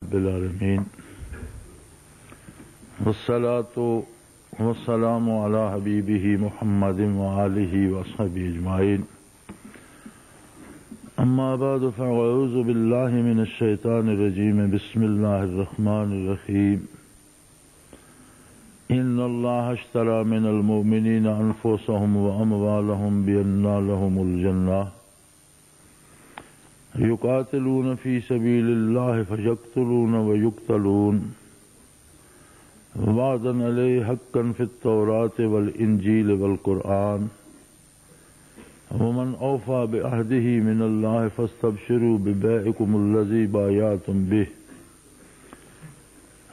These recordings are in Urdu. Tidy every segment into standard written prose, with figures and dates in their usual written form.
رب العالمین والصلاة والسلام علی حبیبہ محمد وآلہ وصحبہ اجمعین اما بعد فاعوذ باللہ من الشیطان الرجیم بسم اللہ الرحمن الرحیم ان اللہ اشتری من المؤمنین انفسهم واموالهم بان لهم الجنہ یقاتلون فی سبیل اللہ فیقتلون ویقتلون وعدا علیہ حقا فی التوراۃ والانجیل والقرآن ومن اوفی بعہدہ من اللہ فاستبشروا ببیعکم الذی بایعتم بہ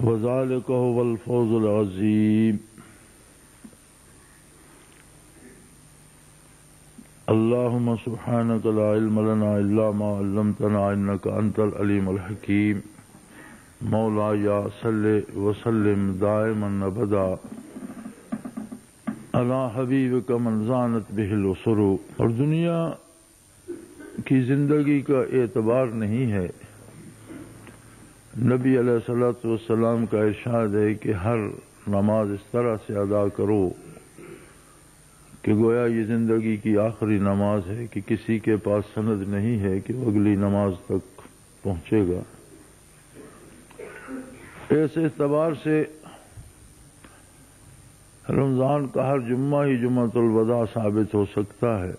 وذلک هو الفوز العظیم۔ اللہم سبحانک لا علم لنا الا ما علمتنا انک انت العلیم الحکیم۔ مولایا صلی وسلم دائما ابدا علی حبیبک من زانت بہ العصر۔ اور دنیا کی زندگی کا اعتبار نہیں ہے۔ نبی علیہ الصلوۃ والسلام کا ارشاد ہے کہ ہر نماز اس طرح سے ادا کرو کہ گویا یہ زندگی کی آخری نماز ہے، کہ کسی کے پاس سند نہیں ہے کہ وہ اگلی نماز تک پہنچے گا۔ اس اعتبار سے رمضان کا ہر جمعہ ہی جمعۃ الوداع ثابت ہو سکتا ہے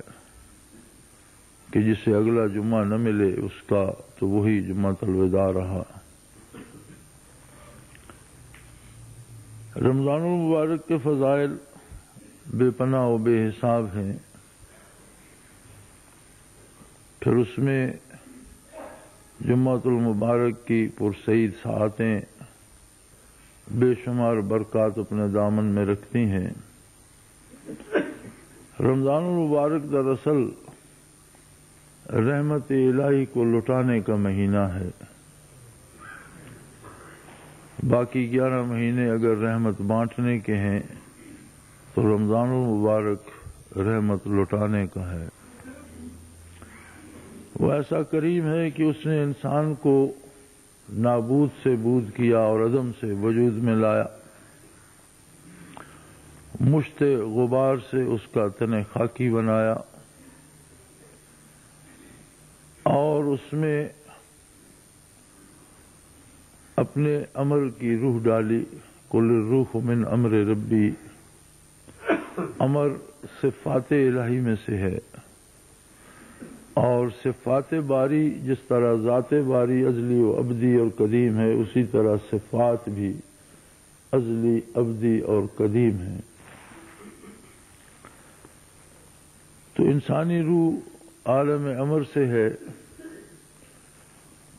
کہ جسے اگلا جمعہ نہ ملے اس کا تو وہی جمعۃ الوداع رہا۔ رمضان المبارک کے فضائل بے پناہ و بے حساب ہیں۔ پھر اس میں جمعۃ المبارک کی پرسعید ساعتیں بے شمار برکات اپنے دامن میں رکھتی ہیں۔ رمضان المبارک دراصل رحمت الہی کو لٹانے کا مہینہ ہے۔ باقی 11 مہینے اگر رحمت بانٹنے کے ہیں تو رمضان المبارک رحمت لٹانے کا ہے۔ وہ ایسا کریم ہے کہ اس نے انسان کو نابود سے بود کیا اور عدم سے وجود میں لایا۔ مشت غبار سے اس کا تن خاکی بنایا اور اس میں اپنے امر کی روح ڈالی۔ قل الروح من امر ربی، امر صفات الہی میں سے ہے، اور صفات باری جس طرح ذات باری ازلی و ابدی اور قدیم ہے، اسی طرح صفات بھی ازلی ابدی اور قدیم ہیں۔ تو انسانی روح عالم امر سے ہے۔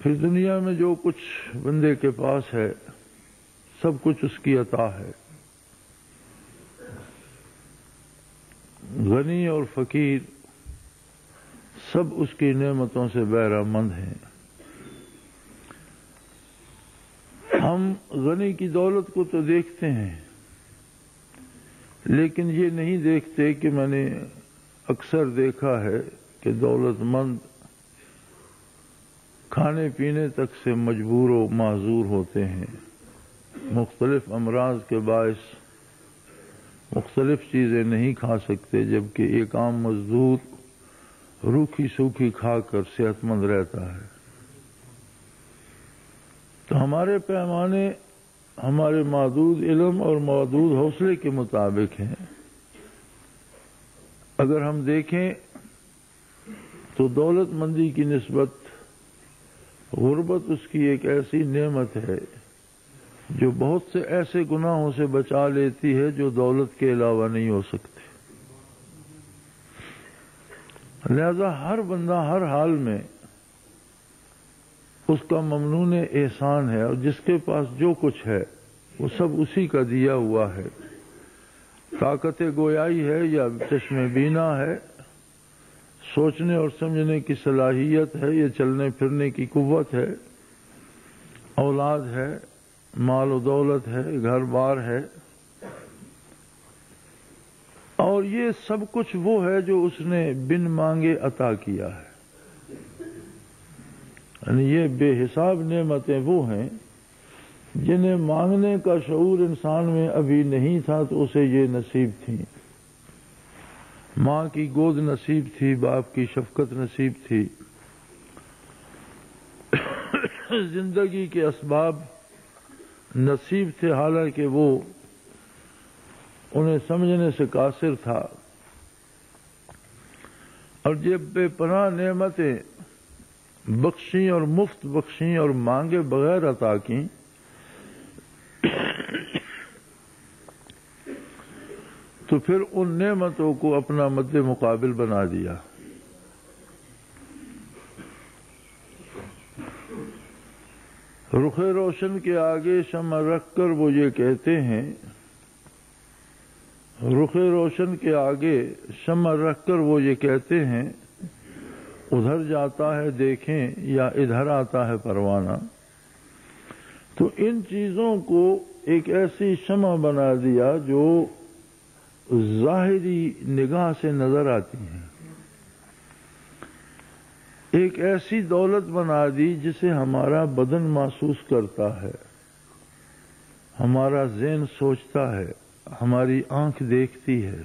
پھر دنیا میں جو کچھ بندے کے پاس ہے سب کچھ اس کی عطا ہے۔ غنی اور فقیر سب اس کی نعمتوں سے بہرہ مند ہیں۔ ہم غنی کی دولت کو تو دیکھتے ہیں لیکن یہ نہیں دیکھتے کہ میں نے اکثر دیکھا ہے کہ دولت مند کھانے پینے تک سے مجبور و معذور ہوتے ہیں۔ مختلف امراض کے باعث مختلف چیزیں نہیں کھا سکتے، جبکہ ایک عام مزدور روکھی سوکھی کھا کر صحت مند رہتا ہے۔ تو ہمارے پیمانے ہمارے محدود علم اور محدود حوصلے کے مطابق ہیں۔ اگر ہم دیکھیں تو دولت مندی کی نسبت غربت اس کی ایک ایسی نعمت ہے جو بہت سے ایسے گناہوں سے بچا لیتی ہے جو دولت کے علاوہ نہیں ہو سکتے۔ لہذا ہر بندہ ہر حال میں اس کا ممنون احسان ہے، اور جس کے پاس جو کچھ ہے وہ سب اسی کا دیا ہوا ہے۔ طاقت گویائی ہے یا چشم بینا ہے، سوچنے اور سمجھنے کی صلاحیت ہے یا چلنے پھرنے کی قوت ہے، اولاد ہے، مال و دولت ہے، گھر بار ہے، اور یہ سب کچھ وہ ہے جو اس نے بن مانگے عطا کیا ہے۔ یعنی یہ بے حساب نعمتیں وہ ہیں جنہیں مانگنے کا شعور انسان میں ابھی نہیں تھا تو اسے یہ نصیب تھیں۔ ماں کی گود نصیب تھی، باپ کی شفقت نصیب تھی، زندگی کے اسباب نصیب تھے، حالانکہ وہ انہیں سمجھنے سے قاصر تھا، اور جب بے پناہ نعمتیں بخشیں اور مفت بخشیں اور مانگے بغیر عطا کیں تو پھر ان نعمتوں کو اپنا مد مقابل بنا دیا۔ رخ روشن کے آگے شمع رکھ کر وہ یہ کہتے ہیں، رخ روشن کے آگے شمع رکھ کر وہ یہ کہتے ہیں، ادھر جاتا ہے دیکھیں یا ادھر آتا ہے پروانہ۔ تو ان چیزوں کو ایک ایسی شمع بنا دیا جو ظاہری نگاہ سے نظر آتی ہیں، ایک ایسی دولت بنا دی جسے ہمارا بدن محسوس کرتا ہے، ہمارا ذہن سوچتا ہے، ہماری آنکھ دیکھتی ہے،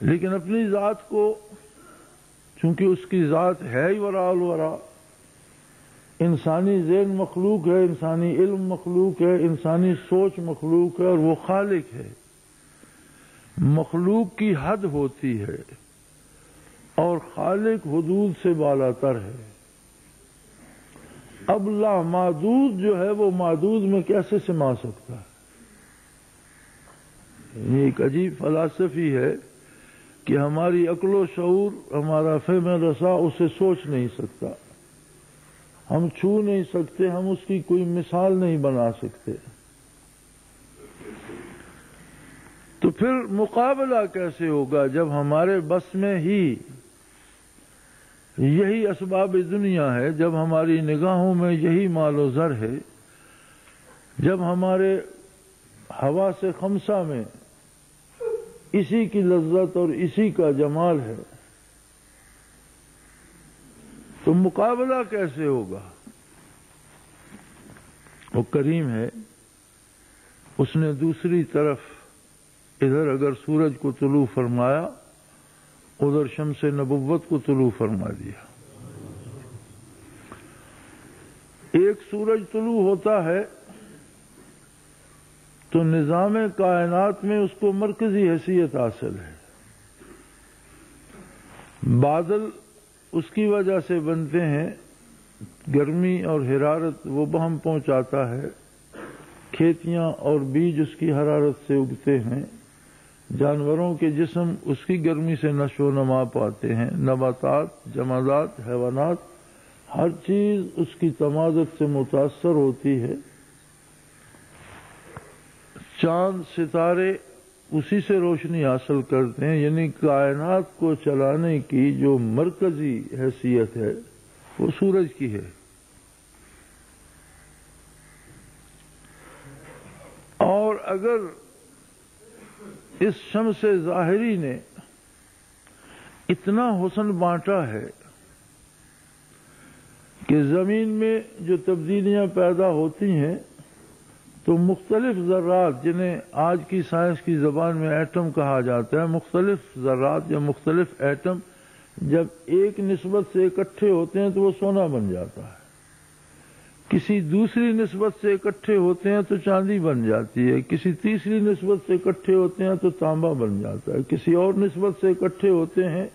لیکن اپنی ذات کو، چونکہ اس کی ذات ہے ہی وراء الورا، انسانی ذہن مخلوق ہے، انسانی علم مخلوق ہے، انسانی سوچ مخلوق ہے، اور وہ خالق ہے۔ مخلوق کی حد ہوتی ہے اور خالق حدود سے بالاتر ہے۔ اب لامحدود جو ہے وہ محدود میں کیسے سما سکتا ہے؟ یہ ایک عجیب فلسفی ہے کہ ہماری عقل و شعور، ہمارا فہم رسا اسے سوچ نہیں سکتا، ہم چھو نہیں سکتے، ہم اس کی کوئی مثال نہیں بنا سکتے۔ تو پھر مقابلہ کیسے ہوگا جب ہمارے بس میں ہی یہی اسباب دنیا ہے، جب ہماری نگاہوں میں یہی مال و زر ہے، جب ہمارے حواس خمسہ میں اسی کی لذت اور اسی کا جمال ہے، تو مقابلہ کیسے ہوگا؟ وہ کریم ہے، اس نے دوسری طرف ادھر اگر سورج کو طلوع فرمایا، ادھر شمس نبوت کو طلوع فرما دیا۔ ایک سورج طلوع ہوتا ہے تو نظام کائنات میں اس کو مرکزی حیثیت حاصل ہے۔ بادل اس کی وجہ سے بنتے ہیں، گرمی اور حرارت وہ بہم پہنچاتا ہے، کھیتیاں اور بیج اس کی حرارت سے اگتے ہیں، جانوروں کے جسم اس کی گرمی سے نشو و نما پاتے ہیں، نباتات، جمادات، حیوانات، ہر چیز اس کی تمادت سے متاثر ہوتی ہے۔ چاند ستارے اسی سے روشنی حاصل کرتے ہیں، یعنی کائنات کو چلانے کی جو مرکزی حیثیت ہے وہ سورج کی ہے۔ اور اگر اس شمس ظاہری نے اتنا حسن بانٹا ہے کہ زمین میں جو تبدیلیاں پیدا ہوتی ہیں تو مختلف ذرات، جنہیں آج کی سائنس کی زبان میں ایٹم کہا جاتا ہے، مختلف ذرات یا مختلف ایٹم جب ایک نسبت سے اکٹھے ہوتے ہیں تو وہ سونا بن جاتا ہے، کسی دوسری نسبت سے اکٹھے ہوتے ہیں تو چاندی بن جاتی ہے، کسی تیسری نسبت سے اکٹھے ہوتے ہیں تو تانبا بن جاتا ہے، کسی اور نسبت سے اکٹھے ہوتے ہیں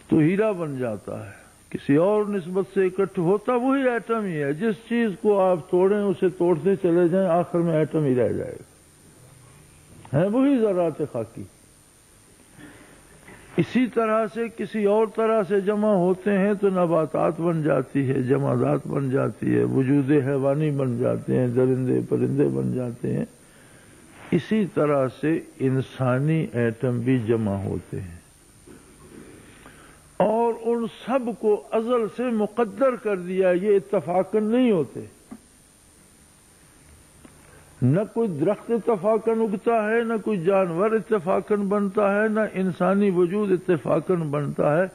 تو ہیرا بن جاتا ہے، کسی اور نسبت سے اکٹھے ہوتا وہی ایٹم ہی ہے۔ جس چیز کو آپ توڑیں اسے توڑتے چلے جائیں، آخر میں ایٹم ہی رہ جائے گا، ہے وہی ذرات خاکی۔ اسی طرح سے کسی اور طرح سے جمع ہوتے ہیں تو نباتات بن جاتی ہے، جمادات بن جاتی ہے، وجود حیوانی بن جاتے ہیں، درندے پرندے بن جاتے ہیں۔ اسی طرح سے انسانی ایٹم بھی جمع ہوتے ہیں، اور ان سب کو ازل سے مقدر کر دیا، یہ اتفاقاً نہیں ہوتے۔ نہ کوئی درخت اتفاقاً اگتا ہے، نہ کوئی جانور اتفاقاً بنتا ہے، نہ انسانی وجود اتفاقاً بنتا ہے،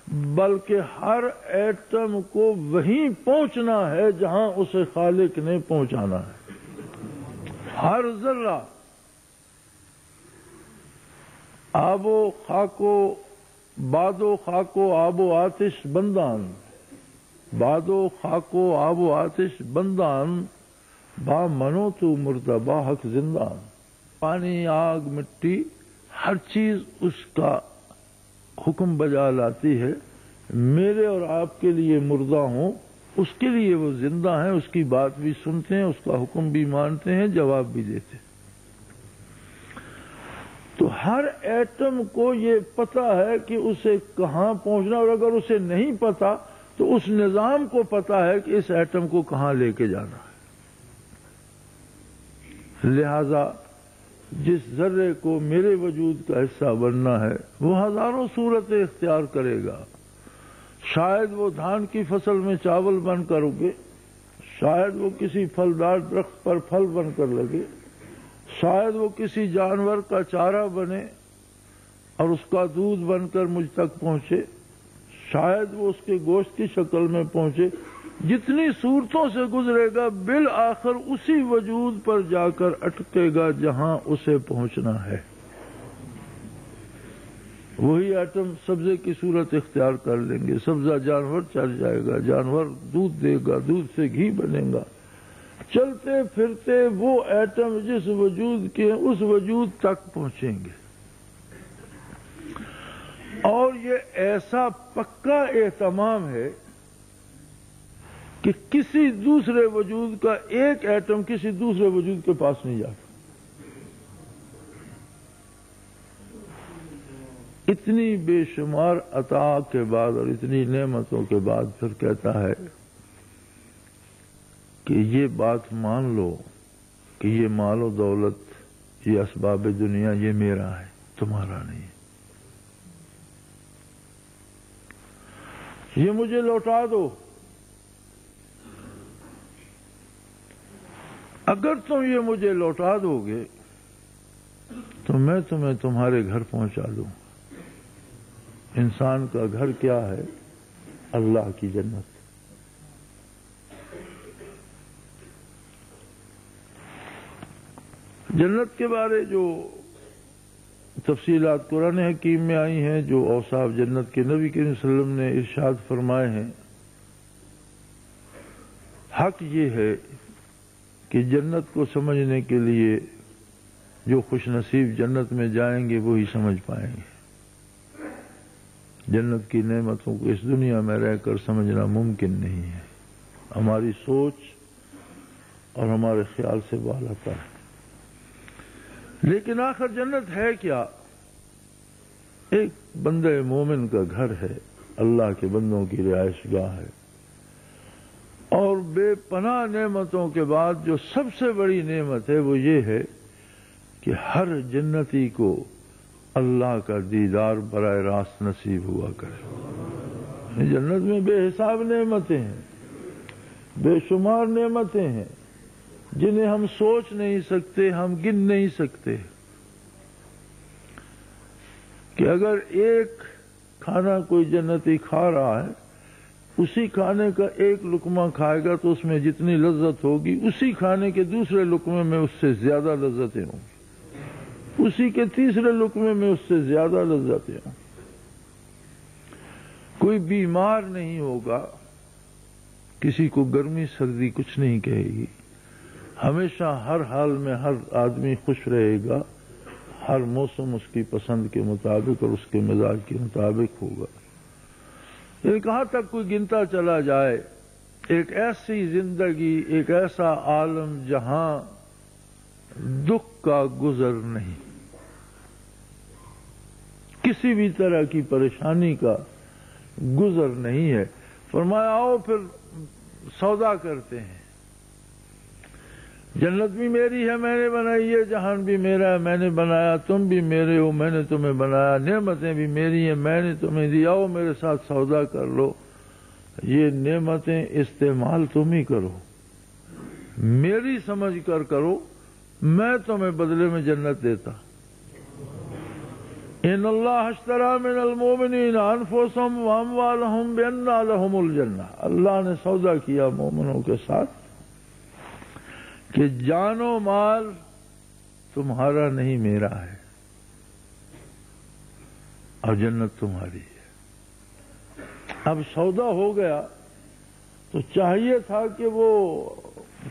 بلکہ ہر ایٹم کو وہیں پہنچنا ہے جہاں اسے خالق نے پہنچانا ہے. ہر ذرہ آب و خاک و باد و خاک و آب و آتش بندان، باد و خاک و آب و آتش بندان، با منو تو مرتبہ حق زندان. پانی، آگ، مٹی، ہر چیز اس کا حکم بجا لاتی ہے. میرے اور آپ کے لیے مردہ ہوں، اس کے لیے وہ زندہ ہیں، اس کی بات بھی سنتے ہیں، اس کا حکم بھی مانتے ہیں، جواب بھی دیتے ہیں. تو ہر ایٹم کو یہ پتا ہے کہ اسے کہاں پہنچنا، اور اگر اسے نہیں پتا تو اس نظام کو پتا ہے کہ اس ایٹم کو کہاں لے کے جانا ہے. لہذا جس ذرے کو میرے وجود کا حصہ بننا ہے وہ ہزاروں صورتیں اختیار کرے گا. شاید وہ دھان کی فصل میں چاول بن کر اگے، شاید وہ کسی پھلدار درخت پر پھل بن کر لگے، شاید وہ کسی جانور کا چارہ بنے اور اس کا دودھ بن کر مجھ تک پہنچے، شاید وہ اس کے گوشت کی شکل میں پہنچے. جتنی صورتوں سے گزرے گا بالآخر اسی وجود پر جا کر اٹکے گا جہاں اسے پہنچنا ہے. وہی ایٹم سبزے کی صورت اختیار کر لیں گے، سبزہ جانور چل جائے گا، جانور دودھ دے گا، دودھ سے گھی بنے گا. چلتے پھرتے وہ ایٹم جس وجود کے اس وجود تک پہنچیں گے. اور یہ ایسا پکا اہتمام ہے کہ کسی دوسرے وجود کا ایک ایٹم کسی دوسرے وجود کے پاس نہیں جاتا. اتنی بے شمار عطا کے بعد اور اتنی نعمتوں کے بعد پھر کہتا ہے کہ یہ بات مان لو کہ یہ مال و دولت، یہ اسباب دنیا، یہ میرا ہے، تمہارا نہیں. یہ مجھے لوٹا دو. اگر تم یہ مجھے لوٹا دو گے تو میں تمہیں تمہارے گھر پہنچا دوں. انسان کا گھر کیا ہے؟ اللہ کی جنت. جنت کے بارے جو تفصیلات قرآن حکیم میں آئی ہیں، جو اوصاف جنت کے نبی کریم صلی اللہ علیہ وسلم نے ارشاد فرمائے ہیں، حق یہ ہے کہ جنت کو سمجھنے کے لیے جو خوش نصیب جنت میں جائیں گے وہی سمجھ پائیں گے. جنت کی نعمتوں کو اس دنیا میں رہ کر سمجھنا ممکن نہیں ہے. ہماری سوچ اور ہمارے خیال سے بالا تر ہے. لیکن آخر جنت ہے کیا؟ ایک بندے مومن کا گھر ہے، اللہ کے بندوں کی رہائش گاہ ہے. اور بے پناہ نعمتوں کے بعد جو سب سے بڑی نعمت ہے وہ یہ ہے کہ ہر جنتی کو اللہ کا دیدار براہ راست نصیب ہوا کرے. جنت میں بے حساب نعمتیں ہیں، بے شمار نعمتیں ہیں جنہیں ہم سوچ نہیں سکتے، ہم گن نہیں سکتے. کہ اگر ایک کھانا کوئی جنتی کھا رہا ہے، اسی کھانے کا ایک لقمہ کھائے گا تو اس میں جتنی لذت ہوگی اسی کھانے کے دوسرے لقمے میں اس سے زیادہ لذتیں ہوں گی، اسی کے تیسرے لقمے میں اس سے زیادہ لذتیں ہوں. کوئی بیمار نہیں ہوگا، کسی کو گرمی سردی کچھ نہیں کہے گی. ہمیشہ ہر حال میں ہر آدمی خوش رہے گا، ہر موسم اس کی پسند کے مطابق اور اس کے مزاج کے مطابق ہوگا. کہاں تک کوئی گنتا چلا جائے، ایک ایسی زندگی، ایک ایسا عالم جہاں دکھ کا گزر نہیں، کسی بھی طرح کی پریشانی کا گزر نہیں ہے. فرمایا آؤ پھر سودا کرتے ہیں. جنت بھی میری ہے، میں نے بنائی ہے، جہان بھی میرا ہے، میں نے بنایا، تم بھی میرے ہو، میں نے تمہیں بنایا، نعمتیں بھی میری ہیں، میں نے تمہیں دی. آؤ میرے ساتھ سودا کر لو. یہ نعمتیں استعمال تم ہی کرو، میری سمجھ کر کرو، میں تمہیں بدلے میں جنت دیتا. ان اللہ اشتری من المؤمنین انفسهم واموالهم بان لهم الجنہ، اللہ نے سودا کیا مومنوں کے ساتھ کہ جان و مال تمہارا نہیں میرا ہے اور جنت تمہاری ہے۔ اب سودا ہو گیا تو چاہیے تھا کہ وہ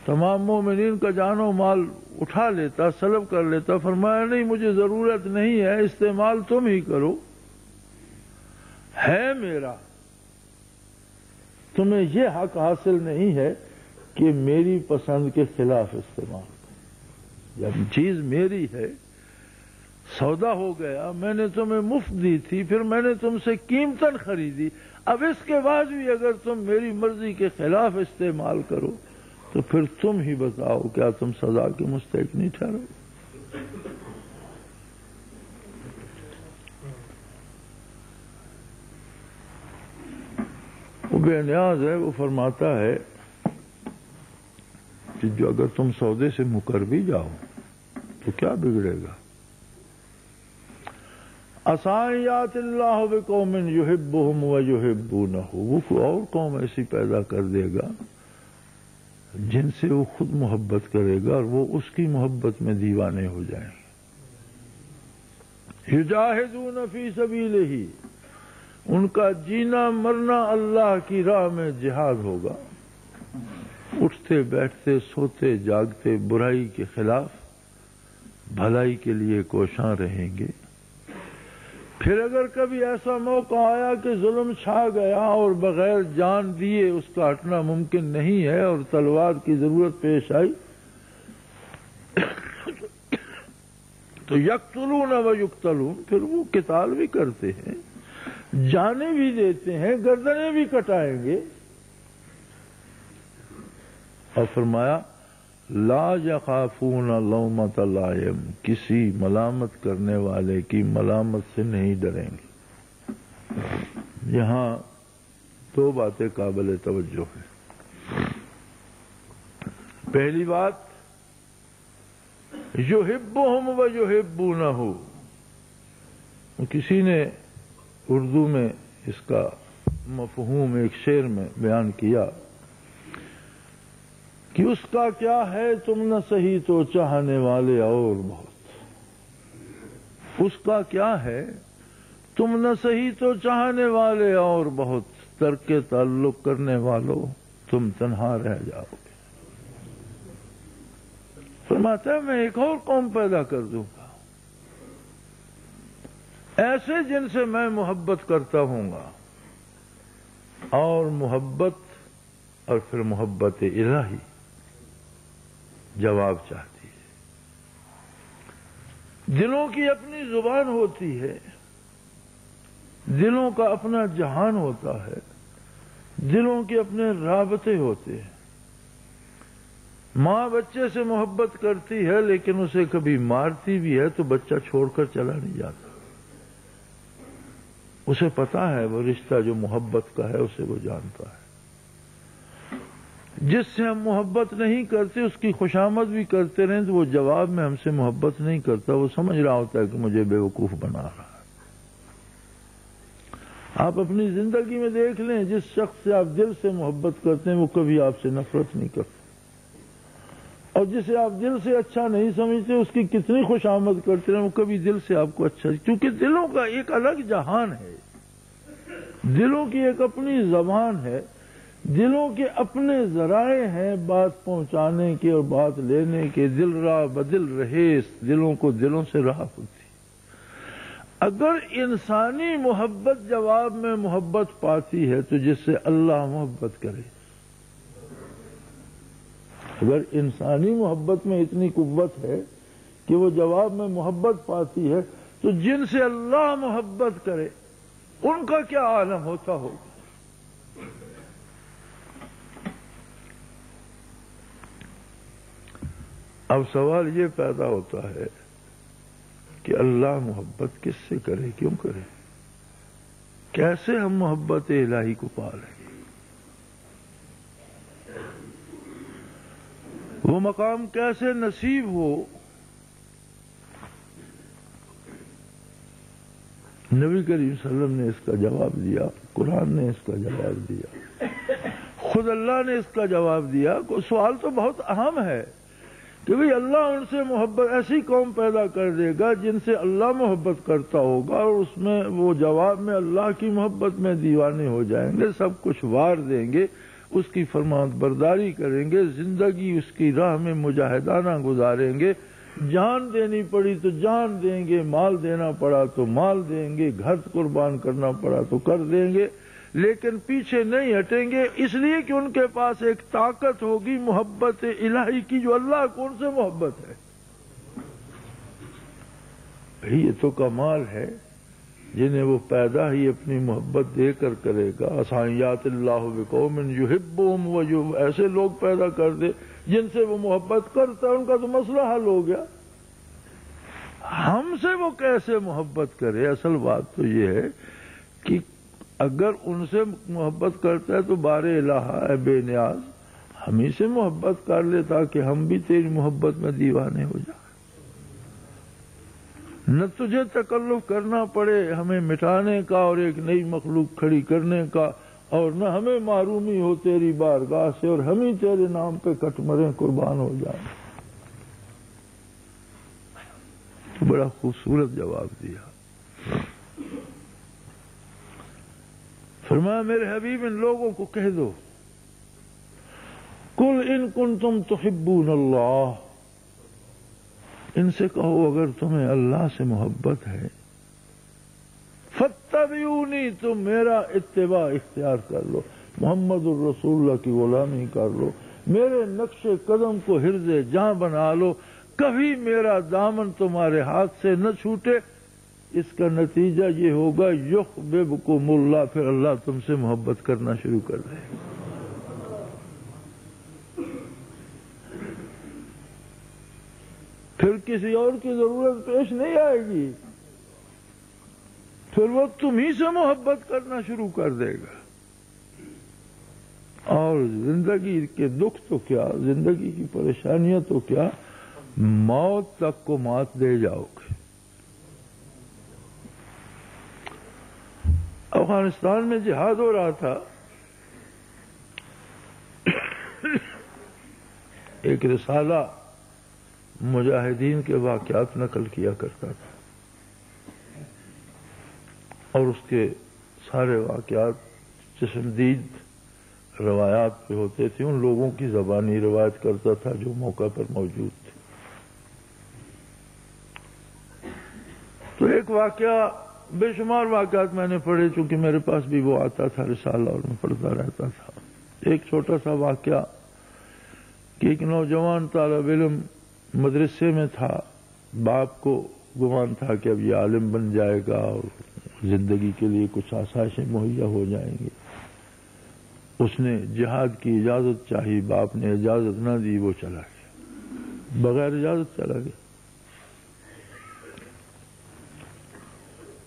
تمام مومنین کا جان و مال اٹھا لیتا، سلب کر لیتا۔ فرمایا نہیں، مجھے ضرورت نہیں ہے، استعمال تم ہی کرو، ہے میرا، تمہیں یہ حق حاصل نہیں ہے کہ میری پسند کے خلاف استعمال کرو۔ جب چیز میری ہے، سودا ہو گیا، میں نے تمہیں مفت دی تھی، پھر میں نے تم سے قیمتاً خریدی، اب اس کے بعد بھی اگر تم میری مرضی کے خلاف استعمال کرو تو پھر تم ہی بتاؤ، کیا تم سزا کے مستحق نہیں ٹھہرو؟ وہ بے نیاز ہے، وہ فرماتا ہے کہ جو اگر تم سودے سے مکر بھی جاؤ تو کیا بگڑے گا؟ عَسَىٰ اللہ بقوم یحبہم ویحبونہ، وہ کوئی اور قوم ایسی پیدا کر دے گا جن سے وہ خود محبت کرے گا اور وہ اس کی محبت میں دیوانے ہو جائیں گے۔ یجاہدون فی سبیلہ، ان کا جینا مرنا اللہ کی راہ میں جہاد ہوگا، اٹھتے بیٹھتے سوتے جاگتے برائی کے خلاف بھلائی کے لیے کوشاں رہیں گے۔ پھر اگر کبھی ایسا موقع آیا کہ ظلم چھا گیا اور بغیر جان دیے اس کا ہٹنا ممکن نہیں ہے اور تلوار کی ضرورت پیش آئی تو یقتلون و یقتلون، پھر وہ قتال بھی کرتے ہیں، جانیں بھی دیتے ہیں، گردنیں بھی کٹائیں گے۔ اور فرمایا لا یخافون لومۃ لائم، کسی ملامت کرنے والے کی ملامت سے نہیں ڈریں گے۔ یہاں دو باتیں قابل توجہ ہیں۔ پہلی بات، یحبہم و یحبونہ، کسی نے اردو میں اس کا مفہوم ایک شعر میں بیان کیا کہ اس کا کیا ہے تم نہ سہی تو چاہنے والے اور بہت، اس کا کیا ہے تم نہ سہی تو چاہنے والے اور بہت، ترک تعلق کرنے والوں تم تنہا رہ جاؤ گے۔ فرماتا ہے میں ایک اور قوم پیدا کر دوں گا، ایسے جن سے میں محبت کرتا ہوں گا، اور محبت اور پھر محبت الہی جواب چاہتی ہے۔ دلوں کی اپنی زبان ہوتی ہے، دلوں کا اپنا جہان ہوتا ہے، دلوں کے اپنے رابطے ہوتے ہیں۔ ماں بچے سے محبت کرتی ہے لیکن اسے کبھی مارتی بھی ہے تو بچہ چھوڑ کر چلا نہیں جاتا، اسے پتا ہے وہ رشتہ جو محبت کا ہے، اسے وہ جانتا ہے۔ جس سے ہم محبت نہیں کرتے اس کی خوشامد بھی کرتے رہیں تو وہ جواب میں ہم سے محبت نہیں کرتا، وہ سمجھ رہا ہوتا ہے کہ مجھے بیوقوف بنا رہا ہے۔ آپ اپنی زندگی میں دیکھ لیں، جس شخص سے آپ دل سے محبت کرتے ہیں وہ کبھی آپ سے نفرت نہیں کرتا، اور جسے آپ دل سے اچھا نہیں سمجھتے اس کی کتنی خوشامد کرتے ہیں وہ کبھی دل سے آپ کو اچھا، کیونکہ دلوں کا ایک الگ جہان ہے، دلوں کی ایک اپنی زبان ہے، دلوں کے اپنے ذرائع ہیں بات پہنچانے کے اور بات لینے کے، دل راہ بدل رہے، دلوں کو دلوں سے راہ ہوتی۔ اگر انسانی محبت جواب میں محبت پاتی ہے تو جس سے اللہ محبت کرے، اگر انسانی محبت میں اتنی قوت ہے کہ وہ جواب میں محبت پاتی ہے تو جن سے اللہ محبت کرے ان کا کیا عالم ہوتا ہوگا۔ اب سوال یہ پیدا ہوتا ہے کہ اللہ محبت کس سے کرے، کیوں کرے، کیسے ہم محبت الہی کو پا لیں، وہ مقام کیسے نصیب ہو نبی کریم صلی اللہ علیہ وسلم نے اس کا جواب دیا، قرآن نے اس کا جواب دیا، خود اللہ نے اس کا جواب دیا۔ سوال تو بہت اہم ہے کہ بھئی اللہ ان سے محبت، ایسی قوم پیدا کر دے گا جن سے اللہ محبت کرتا ہوگا، اور اس میں وہ جواب میں اللہ کی محبت میں دیوانے ہو جائیں گے، سب کچھ وار دیں گے، اس کی فرمان برداری کریں گے، زندگی اس کی راہ میں مجاہدانہ گزاریں گے، جان دینی پڑی تو جان دیں گے، مال دینا پڑا تو مال دیں گے، گھر قربان کرنا پڑا تو کر دیں گے، لیکن پیچھے نہیں ہٹیں گے، اس لیے کہ ان کے پاس ایک طاقت ہوگی محبت الہی کی، جو اللہ کو ان سے محبت ہے۔ یہ تو کمال ہے، جنہیں وہ پیدا ہی اپنی محبت دے کر کرے گا۔ اسائیات اللہ بقوم یحبہم، وہ جو ایسے لوگ پیدا کر دے جن سے وہ محبت کرتا ہے، ان کا تو مسئلہ حل ہو گیا۔ ہم سے وہ کیسے محبت کرے؟ اصل بات تو یہ ہے کہ اگر ان سے محبت کرتا ہے تو بار الہ ہے بے نیاز، ہم ہی سے محبت کر لے تاکہ ہم بھی تیری محبت میں دیوانے ہو جائیں۔ نہ تجھے تکلف کرنا پڑے ہمیں مٹانے کا اور ایک نئی مخلوق کھڑی کرنے کا، اور نہ ہمیں معرومی ہو تیری بارگاہ سے، اور ہم ہی تیرے نام پہ کٹ مریں، قربان ہو جائیں۔ تو بڑا خوبصورت جواب دیا۔ فرمایا میرے حبیب ان لوگوں کو کہہ دو، قل ان کنتم تحبون اللہ، ان سے کہو اگر تمہیں اللہ سے محبت ہے، فاتبعونی، تم میرا اتباع اختیار کر لو، محمد الرسول اللہ کی غلامی کر لو، میرے نقش قدم کو حرز جاں بنا لو، کبھی میرا دامن تمہارے ہاتھ سے نہ چھوٹے۔ اس کا نتیجہ یہ ہوگا یحببکم اللہ، پھر اللہ تم سے محبت کرنا شروع کر دے گا۔ پھر کسی اور کی ضرورت پیش نہیں آئے گی، پھر وہ تمہیں سے محبت کرنا شروع کر دے گا۔ اور زندگی کے دکھ تو کیا، زندگی کی پریشانیاں تو کیا، موت تک کو مات دے جاؤ گے۔ افغانستان میں جہاد ہو رہا تھا، ایک رسالہ مجاہدین کے واقعات نقل کیا کرتا تھا، اور اس کے سارے واقعات چشمدید روایات پہ ہوتے تھے، ان لوگوں کی زبانی روایت کرتا تھا جو موقع پر موجود تھے۔ تو ایک واقعہ، بے شمار واقعات میں نے پڑھے، چونکہ میرے پاس بھی وہ آتا تھا رسالہ اور میں پڑھتا رہتا تھا۔ ایک چھوٹا سا واقعہ کہ ایک نوجوان طالب علم مدرسے میں تھا، باپ کو گمان تھا کہ اب یہ عالم بن جائے گا اور زندگی کے لیے کچھ آسائشیں مہیا ہو جائیں گی۔ اس نے جہاد کی اجازت چاہی، باپ نے اجازت نہ دی، وہ چلا گیا، بغیر اجازت چلا گیا۔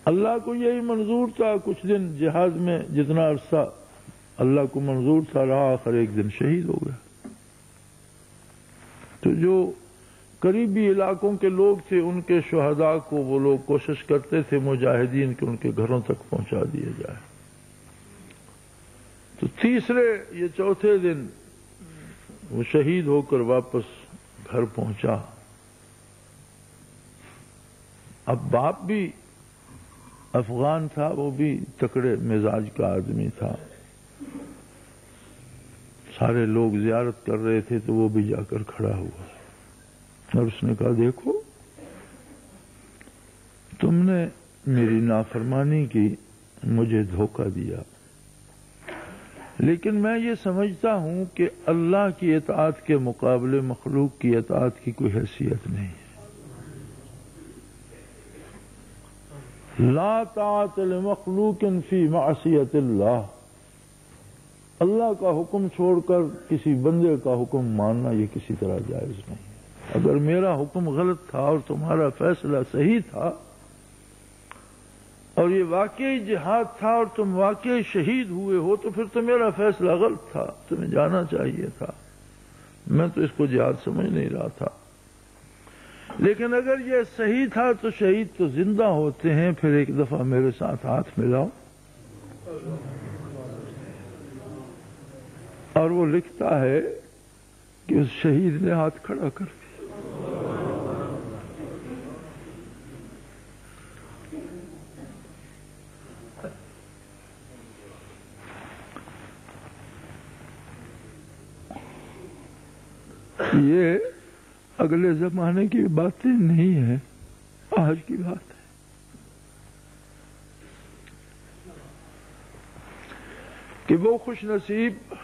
اللہ کو یہی منظور تھا، کچھ دن جہاد میں جتنا عرصہ اللہ کو منظور تھا رہا، آخر ایک دن شہید ہو گیا۔ تو جو قریبی علاقوں کے لوگ تھے، ان کے شہداء کو وہ لوگ کوشش کرتے تھے مجاہدین کہ ان کے گھروں تک پہنچا دیا جائے۔ تو تیسرے یا چوتھے دن وہ شہید ہو کر واپس گھر پہنچا۔ اب باپ بھی افغان تھا، وہ بھی تکڑے مزاج کا آدمی تھا، سارے لوگ زیارت کر رہے تھے تو وہ بھی جا کر کھڑا ہوا اور اس نے کہا دیکھو تم نے میری نافرمانی کی، مجھے دھوکہ دیا، لیکن میں یہ سمجھتا ہوں کہ اللہ کی اطاعت کے مقابلے مخلوق کی اطاعت کی کوئی حیثیت نہیں ہے۔ لا طاعت لمخلوق فی معصیت اللہ، اللہ کا حکم چھوڑ کر کسی بندے کا حکم ماننا یہ کسی طرح جائز نہیں ہے۔ اگر میرا حکم غلط تھا اور تمہارا فیصلہ صحیح تھا اور یہ واقعی جہاد تھا اور تم واقعی شہید ہوئے ہو تو پھر تو میرا فیصلہ غلط تھا، تمہیں جانا چاہیے تھا، میں تو اس کو جہاد سمجھ نہیں رہا تھا۔ لیکن اگر یہ صحیح تھا تو شہید تو زندہ ہوتے ہیں. پھر ایک دفعہ میرے ساتھ ہاتھ ملاؤ. اور وہ لکھتا ہے کہ اس شہید نے ہاتھ کھڑا کر دیا. یہ اگلے زمانے کی باتیں نہیں ہیں، آج کی بات ہے. کہ وہ خوش نصیب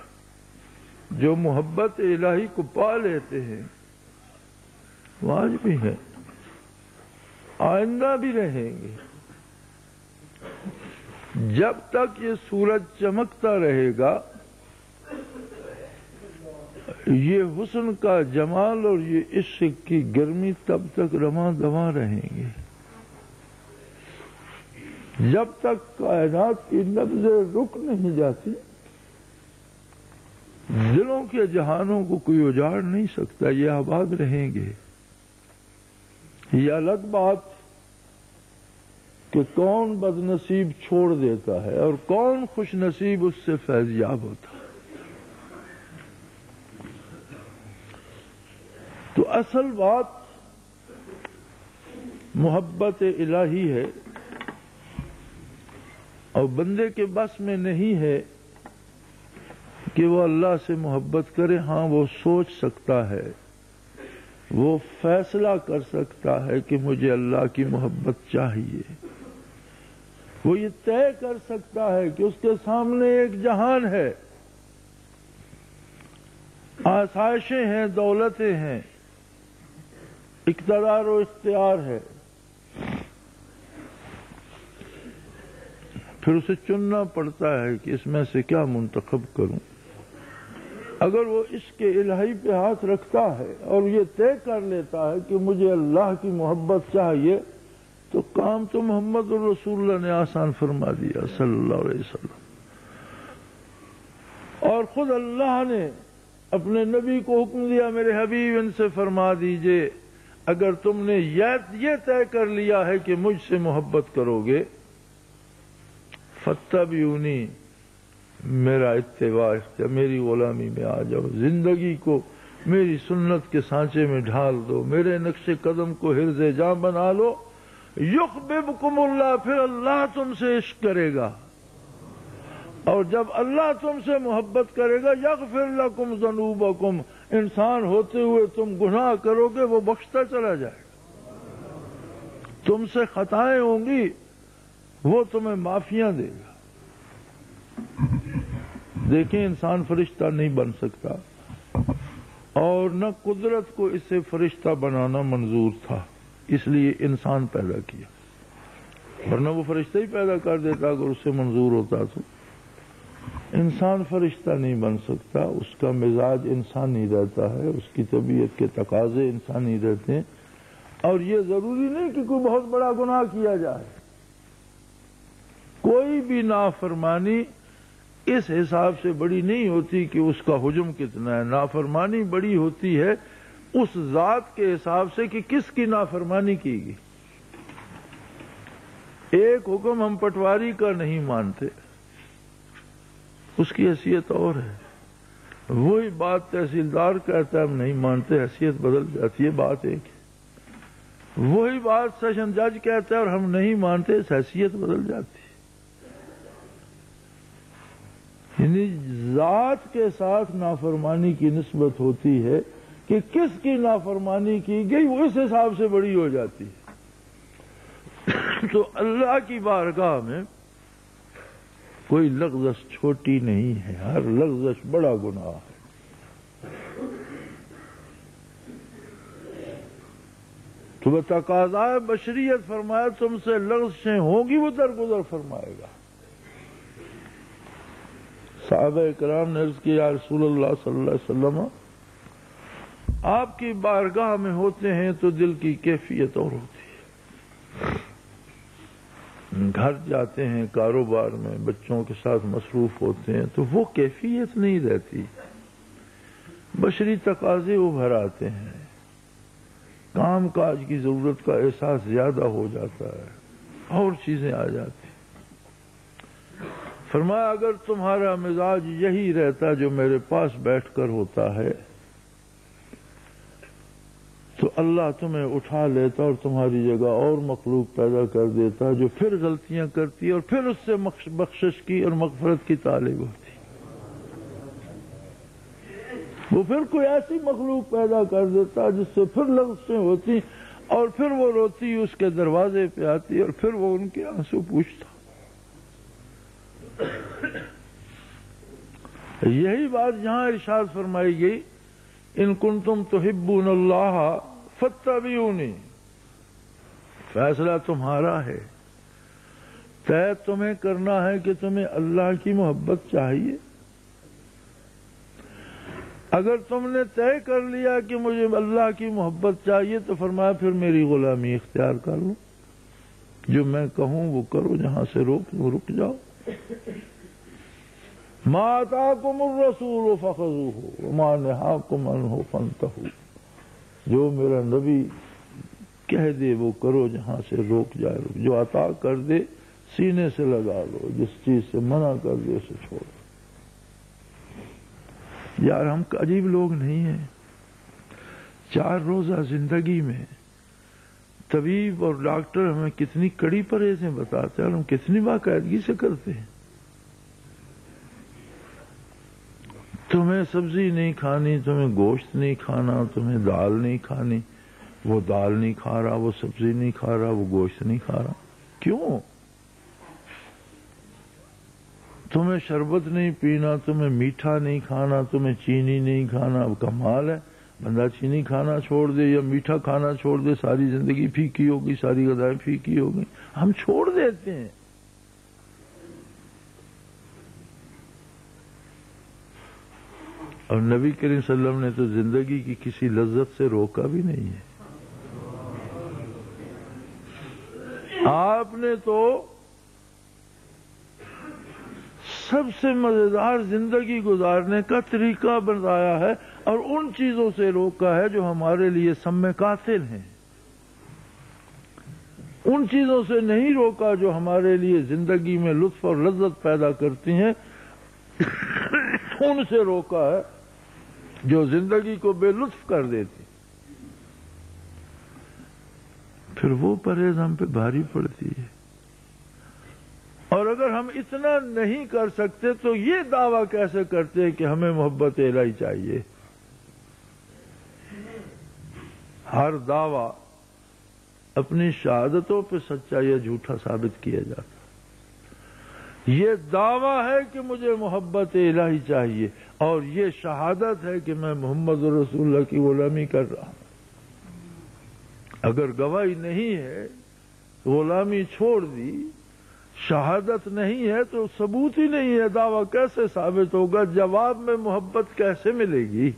جو محبت الہی کو پا لیتے ہیں وہ آج بھی ہیں، آئندہ بھی رہیں گے. جب تک یہ سورج چمکتا رہے گا یہ حسن کا جمال اور یہ عشق کی گرمی تب تک رواں دواں رہیں گے. جب تک کائنات کی نبضیں رک نہیں جاتی دلوں کے جہانوں کو کوئی اجاڑ نہیں سکتا، یہ آباد رہیں گے. یہ الگ بات کہ کون بد نصیب چھوڑ دیتا ہے اور کون خوش نصیب اس سے فیض یاب ہوتا ہے. تو اصل بات محبت الہی ہے اور بندے کے بس میں نہیں ہے کہ وہ اللہ سے محبت کرے. ہاں وہ سوچ سکتا ہے، وہ فیصلہ کر سکتا ہے کہ مجھے اللہ کی محبت چاہیے. وہ یہ طے کر سکتا ہے کہ اس کے سامنے ایک جہان ہے، آسائشیں ہیں، دولتیں ہیں، اقتدار و اختیار ہے. پھر اسے چننا پڑتا ہے کہ اس میں سے کیا منتخب کروں. اگر وہ عشق الہی پہ ہاتھ رکھتا ہے اور یہ طے کر لیتا ہے کہ مجھے اللہ کی محبت چاہیے تو کام تو محمد رسول اللہ نے آسان فرما دیا صلی اللہ علیہ وسلم. اور خود اللہ نے اپنے نبی کو حکم دیا میرے حبیب ان سے فرما دیجئے اگر تم نے یہ طے کر لیا ہے کہ مجھ سے محبت کرو گے فاتبعونی، میرا اتباع میری غلامی میں آ جاؤ، زندگی کو میری سنت کے سانچے میں ڈھال دو، میرے نقش قدم کو حرز جاں بنا لو. یحببکم اللہ، پھر اللہ تم سے عشق کرے گا اور جب اللہ تم سے محبت کرے گا یغفر لکم ذنوبکم، انسان ہوتے ہوئے تم گناہ کرو گے وہ بخشتا چلا جائے گا. تم سے خطائیں ہوں گی وہ تمہیں معافیاں دے گا. دیکھیں انسان فرشتہ نہیں بن سکتا اور نہ قدرت کو اسے فرشتہ بنانا منظور تھا، اس لیے انسان پیدا کیا، ورنہ وہ فرشتہ ہی پیدا کر دیتا اگر اسے منظور ہوتا تو. انسان فرشتہ نہیں بن سکتا، اس کا مزاج انسانی رہتا ہے، اس کی طبیعت کے تقاضے انسانی رہتے ہیں. اور یہ ضروری نہیں کہ کوئی بہت بڑا گناہ کیا جائے، کوئی بھی نافرمانی اس حساب سے بڑی نہیں ہوتی کہ اس کا حجم کتنا ہے. نافرمانی بڑی ہوتی ہے اس ذات کے حساب سے کہ کس کی نافرمانی کی گئی. ایک حکم ہم پٹواری کا نہیں مانتے، اس کی حیثیت اور ہے. وہی بات تحصیلدار کہتا ہے ہم نہیں مانتے، حیثیت بدل جاتی ہے، بات ایک ہے. وہی بات سیشن جج کہتا ہے اور ہم نہیں مانتے، حیثیت بدل جاتی ہے. یعنی ذات کے ساتھ نافرمانی کی نسبت ہوتی ہے کہ کس کی نافرمانی کی گئی وہ اس حساب سے بڑی ہو جاتی ہے. تو اللہ کی بارگاہ میں کوئی لغزش چھوٹی نہیں ہے، ہر لغزش بڑا گناہ ہے. تو بتقاضائے بشریت فرمایا تم سے لغزشیں ہوں گی وہ درگزر فرمائے گا. صحابہ کرام نے عرض کیا یا رسول اللہ صلی اللہ علیہ وسلم آپ کی بارگاہ میں ہوتے ہیں تو دل کی کیفیت اور ہوتی ہے. گھر جاتے ہیں، کاروبار میں بچوں کے ساتھ مصروف ہوتے ہیں تو وہ کیفیت نہیں رہتی، بشری تقاضے ابھر آتے ہیں. کام کاج کی ضرورت کا احساس زیادہ ہو جاتا ہے، اور چیزیں آ جاتی۔ فرمایا اگر تمہارا مزاج یہی رہتا جو میرے پاس بیٹھ کر ہوتا ہے تو اللہ تمہیں اٹھا لیتا اور تمہاری جگہ اور مخلوق پیدا کر دیتا جو پھر غلطیاں کرتی اور پھر اس سے بخشش کی اور مغفرت کی طالب ہوتی۔ وہ پھر کوئی ایسی مخلوق پیدا کر دیتا جس سے پھر لغزشیں ہوتی اور پھر وہ روتی اس کے دروازے پہ آتی اور پھر وہ ان کے آنسو پوچھتا۔ یہی بات یہاں ارشاد فرمائی گئی، ان کنتم تحبون اللہ فاتبعونی، فیصلہ تمہارا ہے، طے تمہیں کرنا ہے کہ تمہیں اللہ کی محبت چاہیے۔ اگر تم نے طے کر لیا کہ مجھے اللہ کی محبت چاہیے تو فرمایا پھر میری غلامی اختیار کر لو، جو میں کہوں وہ کرو، جہاں سے رک جاؤ۔ ما آتاکم الرسول فخذوہ وما نہاکم عنہ فانتہوا، جو میرا نبی کہہ دے وہ کرو، جہاں سے روک جائے روک، جو عطا کر دے سینے سے لگا لو، جس چیز سے منع کر دے اسے چھوڑ دو۔ یار ہم عجیب لوگ نہیں ہیں، 4 روزہ زندگی میں طبیب اور ڈاکٹر ہمیں کتنی کڑی پرہیزیں بتاتے ہیں اور ہم کتنی باقاعدگی سے کرتے ہیں۔ تمہیں سبزی نہیں کھانی، تمہیں گوشت نہیں کھانا، تمہیں دال نہیں کھانی، وہ دال نہیں کھا رہا، وہ سبزی نہیں کھا رہا، وہ گوشت نہیں کھا رہا، کیوں؟ تمہیں شربت نہیں پینا، تمہیں میٹھا نہیں کھانا، تمہیں چینی نہیں کھانا۔ اب کمال ہے، بندہ چینی کھانا چھوڑ دے یا میٹھا کھانا چھوڑ دے، ساری زندگی پھیکی ہوگی، ساری غذائیں پھیکی ہوگی، ہم چھوڑ دیتے ہیں۔ اور نبی کریم صلی اللہ علیہ وسلم نے تو زندگی کی کسی لذت سے روکا بھی نہیں ہے۔ آپ نے تو سب سے مزیدار زندگی گزارنے کا طریقہ بتایا ہے اور ان چیزوں سے روکا ہے جو ہمارے لیے سم قاتل ہیں، ان چیزوں سے نہیں روکا جو ہمارے لیے زندگی میں لطف اور لذت پیدا کرتی ہیں، ان سے روکا ہے جو زندگی کو بے لطف کر دیتی۔ پھر وہ پرہیز ہم پہ بھاری پڑتی ہے۔ اور اگر ہم اتنا نہیں کر سکتے تو یہ دعویٰ کیسے کرتے ہیں کہ ہمیں محبت الہی چاہیے؟ ہر دعویٰ اپنی شہادتوں پہ سچا یا جھوٹا ثابت کیا جاتا۔ یہ دعویٰ ہے کہ مجھے محبت الہی چاہیے اور یہ شہادت ہے کہ میں محمد رسول اللہ کی غلامی کر رہا ہوں۔ اگر گواہی نہیں ہے، غلامی چھوڑ دی، شہادت نہیں ہے تو ثبوت ہی نہیں ہے، دعویٰ کیسے ثابت ہوگا؟ جواب میں محبت کیسے ملے گی؟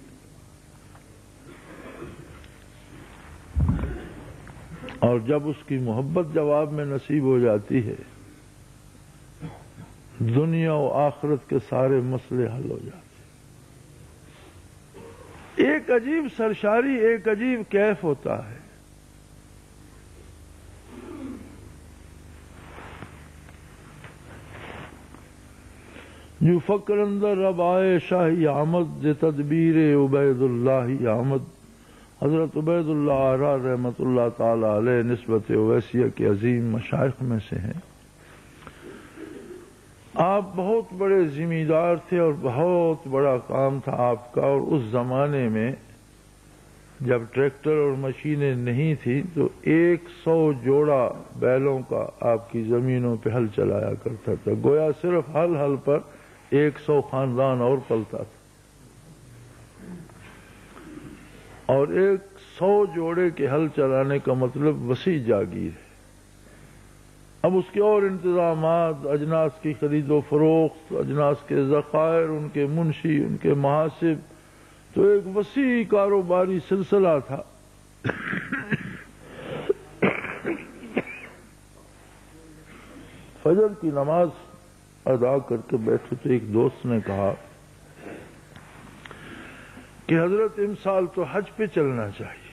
اور جب اس کی محبت جواب میں نصیب ہو جاتی ہے، دنیا و آخرت کے سارے مسئلے حل ہو جاتے ہیں۔ ایک عجیب سرشاری، ایک عجیب کیف ہوتا ہے۔ جو فکر اندر اب آئے شاہی آمد، تدبیر عبید اللہ آمد۔ حضرت عبید اللہ آرا رحمت اللہ تعالی علیہ نسبت اویسیہ کے عظیم مشائخ میں سے ہیں۔ آپ بہت بڑے ذمہ دار تھے اور بہت بڑا کام تھا آپ کا، اور اس زمانے میں جب ٹریکٹر اور مشینیں نہیں تھیں تو 100 جوڑا بیلوں کا آپ کی زمینوں پہ ہل چلایا کرتا تھا، گویا صرف ہل پر 100 خاندان اور پلتا تھا، اور 100 جوڑے کے ہل چلانے کا مطلب وسیع جاگیر ہے۔ اب اس کے اور انتظامات، اجناس کی خرید و فروخت، اجناس کے ذخائر، ان کے منشی، ان کے محاسب، تو ایک وسیع کاروباری سلسلہ تھا۔ فجر کی نماز ادا کر کے بیٹھے تو ایک دوست نے کہا کہ حضرت امسال تو حج پہ چلنا چاہیے۔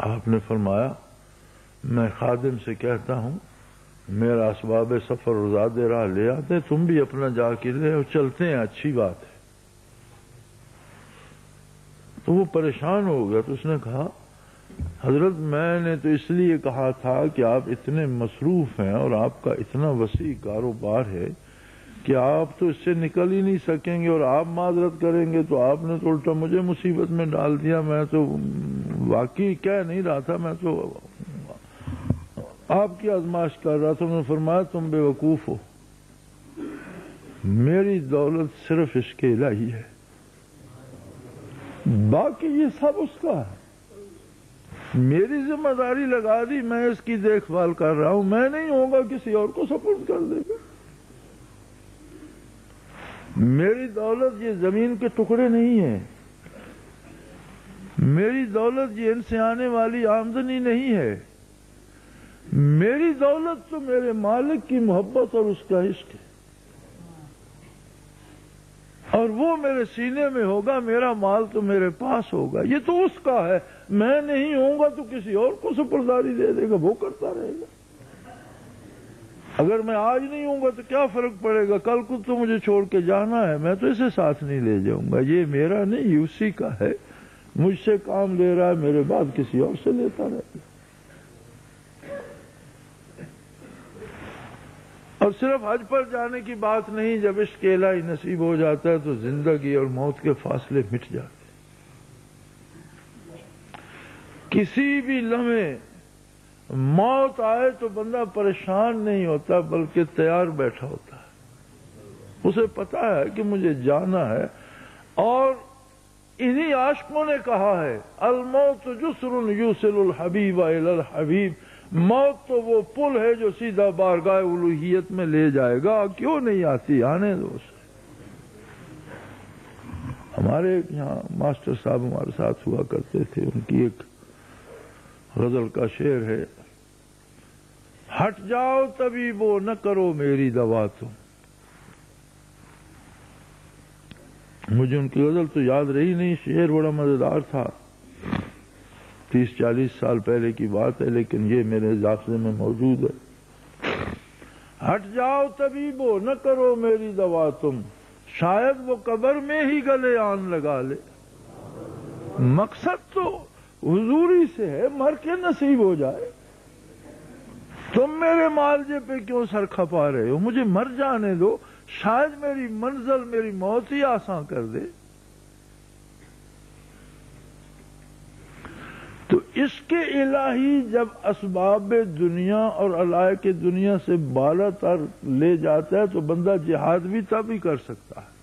آپ نے فرمایا میں خادم سے کہتا ہوں میرا اسباب سفر اور زاد راہ لے آتے، تم بھی اپنا جا کے لے اور چلتے ہیں، اچھی بات ہے۔ تو وہ پریشان ہو گیا، تو اس نے کہا حضرت میں نے تو اس لیے کہا تھا کہ آپ اتنے مصروف ہیں اور آپ کا اتنا وسیع کاروبار ہے کہ آپ تو اس سے نکل ہی نہیں سکیں گے، اور آپ معذرت کریں گے تو آپ نے تو الٹا مجھے مصیبت میں ڈال دیا۔ میں تو واقعی کہہ نہیں رہا تھا، میں تو آپ کی آزمائش کر رہا تھا۔ انہوں نے فرمایا تم بے وقوف ہو، میری دولت صرف عشق الہی ہے، باقی یہ سب اس کا ہے۔ میری ذمہ داری لگا دی، میں اس کی دیکھ بھال کر رہا ہوں، میں نہیں ہوں گا کسی اور کو سپرد کر دے گا۔ میری دولت یہ زمین کے ٹکڑے نہیں ہیں، میری دولت یہ ان سے آنے والی آمدنی نہیں ہے، میری دولت تو میرے مالک کی محبت اور اس کا عشق ہے، اور وہ میرے سینے میں ہوگا، میرا مال تو میرے پاس ہوگا، یہ تو اس کا ہے۔ میں نہیں ہوں گا تو کسی اور کو سپرداری دے دے گا، وہ کرتا رہے گا۔ اگر میں آج نہیں ہوں گا تو کیا فرق پڑے گا، کل کو تو مجھے چھوڑ کے جانا ہے، میں تو اسے ساتھ نہیں لے جاؤں گا، یہ میرا نہیں، یہ اسی کا ہے، مجھ سے کام لے رہا ہے، میرے بعد کسی اور سے لیتا رہے گا۔ اور صرف حج پر جانے کی بات نہیں، جب عشق الہی نصیب ہو جاتا ہے تو زندگی اور موت کے فاصلے مٹ جاتے ہیں۔ کسی بھی لمحے موت آئے تو بندہ پریشان نہیں ہوتا بلکہ تیار بیٹھا ہوتا ہے، اسے پتا ہے کہ مجھے جانا ہے۔ اور انہی عاشقوں نے کہا ہے الموت جسر یوصل الحبیب الی الحبیب، موت تو وہ پل ہے جو سیدھا بارگاہ الوہیت میں لے جائے گا، کیوں نہیں آتی، آنے دو اسے۔ ہمارے یہاں ماسٹر صاحب ہمارے ساتھ ہوا کرتے تھے، ان کی ایک غزل کا شعر ہے، ہٹ جاؤ طبیبو نہ کرو میری دوا تم۔ مجھے ان کی غزل تو یاد رہی نہیں، شعر بڑا مزیدار تھا، 30-40 سال پہلے کی بات ہے، لیکن یہ میرے ذاکرے میں موجود ہے۔ ہٹ جاؤ طبیبو نہ کرو میری دوا تم، شاید وہ قبر میں ہی گلے آن لگا لے۔ مقصد تو حضوری سے ہے، مر کے نصیب ہو جائے۔ تم میرے معالجے پہ کیوں سر کھپا رہے ہو، مجھے مر جانے دو، شاید میری منزل میری موت ہی آسان کر دے۔ تو عشق الہی جب اسباب دنیا اور علائق دنیا سے بالا تر لے جاتا ہے تو بندہ جہاد بھی تب ہی کر سکتا ہے۔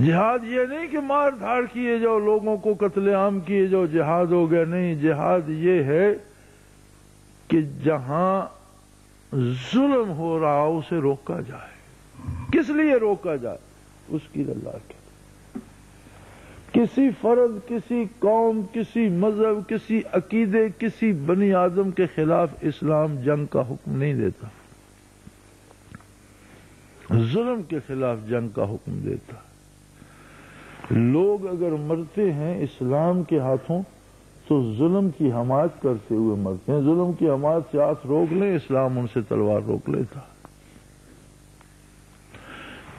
جہاد یہ نہیں کہ مار دھاڑ کیے جاؤ، لوگوں کو قتل عام کیے جاؤ جہاد ہو گیا، نہیں، جہاد یہ ہے کہ جہاں ظلم ہو رہا اسے روکا جائے۔ کس لیے روکا جائے؟ اس کی رضا کے لیے۔ کسی فرد، کسی قوم، کسی مذہب، کسی عقیدے، کسی بنی آدم کے خلاف اسلام جنگ کا حکم نہیں دیتا، ظلم کے خلاف جنگ کا حکم دیتا۔ لوگ اگر مرتے ہیں اسلام کے ہاتھوں تو ظلم کی حمایت کرتے ہوئے مرتے ہیں، ظلم کی حمایت سے ہاتھ روک لیں، اسلام ان سے تلوار روک لیتا۔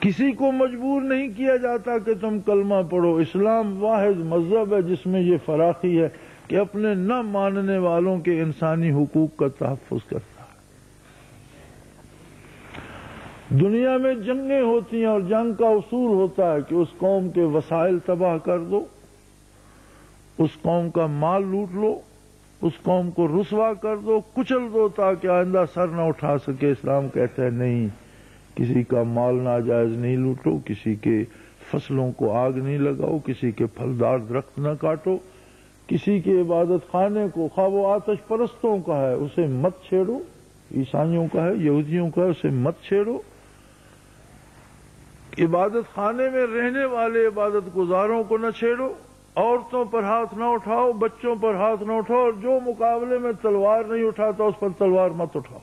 کسی کو مجبور نہیں کیا جاتا کہ تم کلمہ پڑھو، اسلام واحد مذہب ہے جس میں یہ فراخی ہے کہ اپنے نہ ماننے والوں کے انسانی حقوق کا تحفظ کرتا ہے۔ دنیا میں جنگیں ہوتی ہیں اور جنگ کا اصول ہوتا ہے کہ اس قوم کے وسائل تباہ کر دو، اس قوم کا مال لوٹ لو، اس قوم کو رسوا کر دو، کچل دو تاکہ آئندہ سر نہ اٹھا سکے۔ اسلام کہتا ہے نہیں، کسی کا مال ناجائز نہیں لوٹو، کسی کے فصلوں کو آگ نہیں لگاؤ، کسی کے پھلدار درخت نہ کاٹو، کسی کے عبادت خانے کو، خواہ وہ آتش پرستوں کا ہے، اسے مت چھیڑو، عیسائیوں کا ہے، یہودیوں کا ہے، اسے مت چھیڑو۔ عبادت خانے میں رہنے والے عبادت گزاروں کو نہ چھیڑو، عورتوں پر ہاتھ نہ اٹھاؤ، بچوں پر ہاتھ نہ اٹھاؤ، اور جو مقابلے میں تلوار نہیں اٹھاتا اس پر تلوار مت اٹھاؤ۔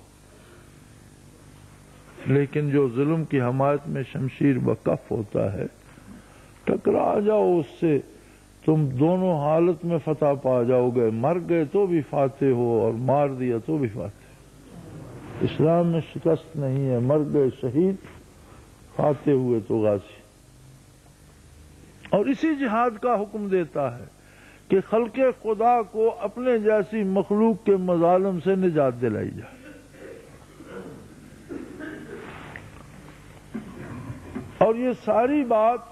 لیکن جو ظلم کی حمایت میں شمشیر بکف ہوتا ہے، ٹکرا جاؤ اس سے، تم دونوں حالت میں فتح پا جاؤ گے، مر گئے تو بھی فاتح ہو اور مار دیا تو بھی فاتح۔ اسلام میں شکست نہیں ہے، مر گئے شہید، فاتح ہوئے تو غازی۔ اور اسی جہاد کا حکم دیتا ہے کہ خلق خدا کو اپنے جیسی مخلوق کے مظالم سے نجات دلائی جائے۔ اور یہ ساری بات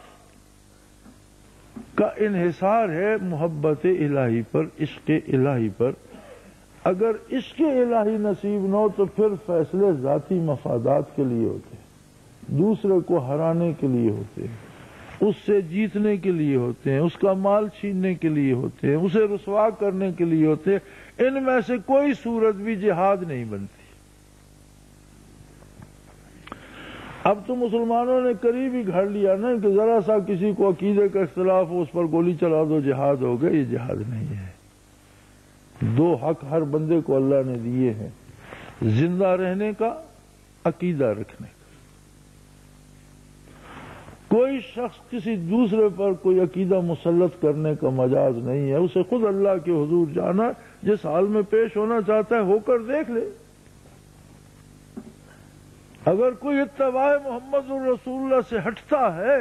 کا انحصار ہے محبت الہی پر، عشق الہی پر۔ اگر عشق الہی نصیب نہ ہو تو پھر فیصلے ذاتی مفادات کے لیے ہوتے ہیں، دوسرے کو ہرانے کے لیے ہوتے ہیں، اس سے جیتنے کے لیے ہوتے ہیں، اس کا مال چھیننے کے لیے ہوتے ہیں، اسے رسوا کرنے کے لیے ہوتے ہیں۔ ان میں سے کوئی صورت بھی جہاد نہیں بنتی۔ اب تو مسلمانوں نے قریب ہی گھڑ لیا نا کہ ذرا سا کسی کو عقیدے کا اختلاف ہو اس پر گولی چلا دو جہاد ہو گیا۔ یہ جہاد نہیں ہے۔ دو حق ہر بندے کو اللہ نے دیے ہیں، زندہ رہنے کا، عقیدہ رکھنے کا۔ کوئی شخص کسی دوسرے پر کوئی عقیدہ مسلط کرنے کا مجاز نہیں ہے، اسے خود اللہ کے حضور جانا، جس حال میں پیش ہونا چاہتا ہے ہو کر دیکھ لے۔ اگر کوئی اتباع محمد الرسول اللہ سے ہٹتا ہے،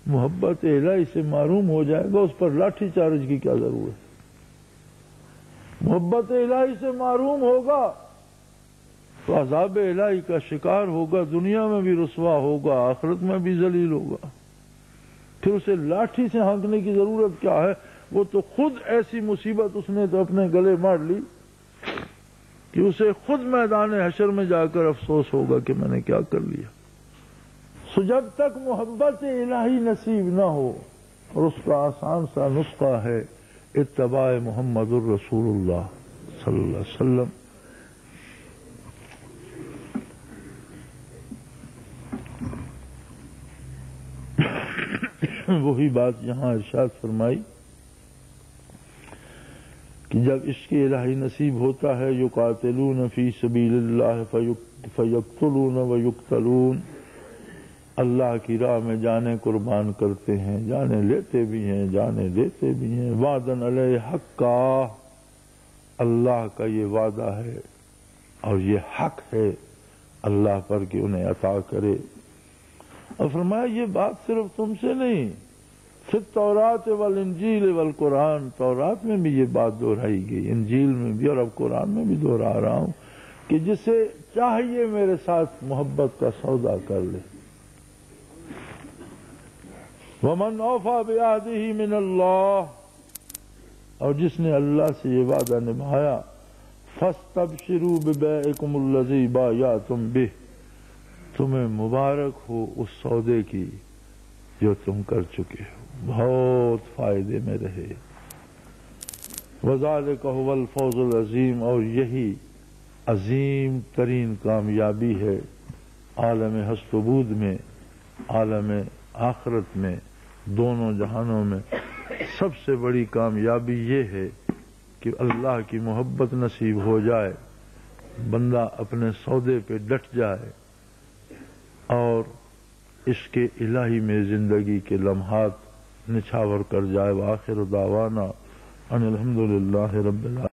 محبت الہی سے معروم ہو جائے گا، اس پر لاٹھی چارج کی کیا ضرورت ہے؟ محبت الہی سے معروم ہوگا تو عذاب الہی کا شکار ہوگا، دنیا میں بھی رسوا ہوگا، آخرت میں بھی ذلیل ہوگا۔ پھر اسے لاٹھی سے ہانکنے کی ضرورت کیا ہے؟ وہ تو خود ایسی مصیبت اس نے تو اپنے گلے مار لی کہ اسے خود میدان حشر میں جا کر افسوس ہوگا کہ میں نے کیا کر لیا۔ سو جب تک محبت الہی نصیب نہ ہو، اور اس کا آسان سا نسخہ ہے اتباع محمد الرسول اللہ صلی اللہ علیہ وسلم۔ وہی بات یہاں ارشاد فرمائی کہ جب عشق الہی نصیب ہوتا ہے، یقاتلون فی سبیل اللہ فیقتلون ویقتلون، اللہ کی راہ میں جانیں قربان کرتے ہیں، جانیں لیتے بھی ہیں، جانیں دیتے بھی ہیں۔ وعدن علیہ حقا، اللہ کا یہ وعدہ ہے اور یہ حق ہے اللہ پر کہ انہیں عطا کرے۔ اور فرمایا یہ بات صرف تم سے نہیں، فی التوراۃ والانجیل والقرآن، تورات میں بھی یہ بات دہرائی گئی، انجیل میں بھی، اور اب قرآن میں بھی دہرا رہا ہوں کہ جسے چاہیے میرے ساتھ محبت کا سودا کر لے۔ وَمَنْ أَوْفَىٰ بِعَهْدِهِ مِنَ اللَّهِ، اور جس نے اللہ سے یہ وعدہ نبھایا، فَاسْتَبْشِرُوا بِبَيْعِكُمُ الَّذِي بَایَعْتُمْ بِهِ، تمہیں مبارک ہو اس سودے کی جو تم کر چکے ہو، بہت فائدے میں رہے۔ وَذَلِكَ هُوَ الْفَوْزُ الْعَظِيمُ، اور یہی عظیم ترین کامیابی ہے عالم ہست و بود میں، عالم آخرت میں، دونوں جہانوں میں۔ سب سے بڑی کامیابی یہ ہے کہ اللہ کی محبت نصیب ہو جائے، بندہ اپنے سودے پہ ڈٹ جائے اور عشق الہی میں زندگی کے لمحات نچھاور کر جائے۔ وآخر دعوانا ان الحمدللہ رب العالمین۔